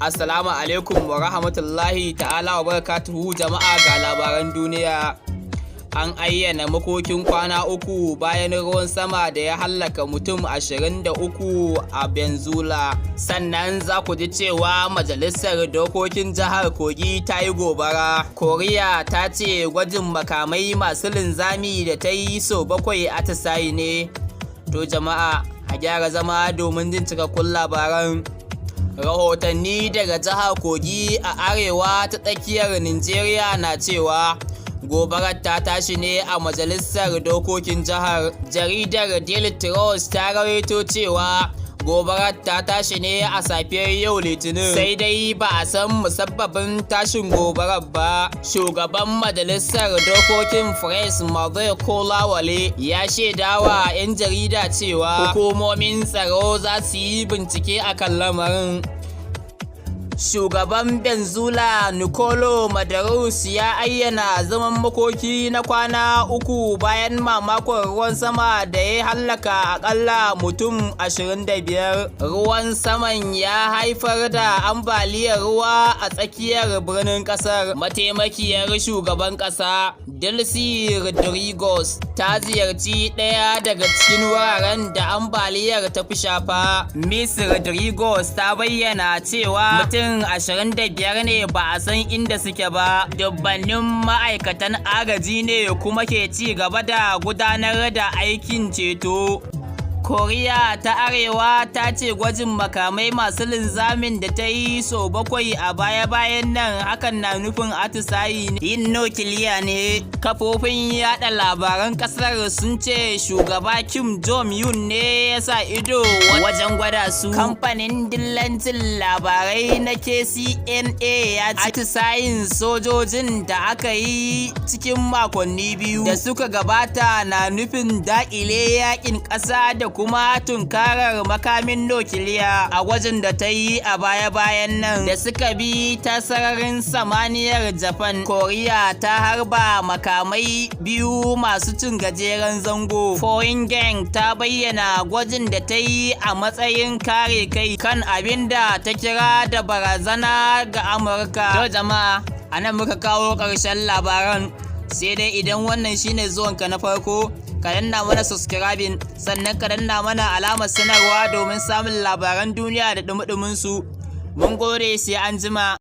Assalamu alaikum wa rahmatullahi ta'ala wa barakatuhu jama'a, ga labaran duniya. An ayyana makokin kwana uku bayan ruwan sama da ya hallaka mutum 23 a Venezuela. Sannan za ku ji cewa majalisar dokokin jihar Kogi ta yi gobara. Koriya ta ce gwajin makamai masu linzami da ta yi sau 7 atisayi ne. To jama'a, a gyara zama domin jin cikakkun labaran. Rahotanni daga jihar Kogi a arewa ta tsakiyar Najeriya na cewa gobarar ta tashi ne a majalisar dokokin jihar. Jaridar Daily Trust ta rawaito cewa gobarar ta tashi ne a safiyar yau Litinin, sai dai ba a san musabbabin tashin gobarar ba. Shugaban majalisar dokokin Prince Mother Kolawale ya shaidawa 'yan jarida cewa hukumomin tsaro za su yi bincike akan lamarin. Shugaban Venezuela Nicolas Maduro ya ayyana zaman makoki na kwana uku bayan mamakon ruwan sama da ya hallaka akalla mutum 25. Ruwan saman ya haifar da ambaliyar ruwa a tsakiyar birnin kasar. Mataimakiyar shugaban kasa Delcy Rodriguez ta ziyarci ɗaya daga cikin wuraren da ambaliyar ta fi shafa. Miss Rodriguez ta bayyana cewa mutum 25 ne ba a san inda suke ba. Dubbannin ma'aikatan agaji ne kuma ke ci gaba da gudanar da aikin ceto. Koriya ta Arewa ta ce gwajin makamai masu linzamin da ta yi sau 7 a baya-bayan nan hakan na nufin atisayi yin nukiliya ne. Kafofin yada labaran kasar sun ce shugaba Kim Jong-un ne ya sa ido wajen gwada su. Kamfanin dillancin labarai na KCNA ya ce atisayin sojojin da aka yi cikin makonni 2 da suka gabata na nufin daƙile yakin ƙasa da kuma tunkarar makamin nukiliya a gwajin da ta yi a baya-bayan nan da suka bi ta sararin samaniyar Japan. Koriya ta harba makamai 2 masu cin gajeren zango. Pyongyang ta bayyana gwajin da ta yi a matsayin kare kai kan abin da ta kira da barazana ga Amurka. To jama'a, a nan muka kawo ƙarshen labaran. Sai dai idan wannan shine zuwanka na farko, ka danna mana subscribing, sannan ka danna mana alamar sanarwa domin samun labaran duniya da dumi-dumin su. Mun gode, sai an jima.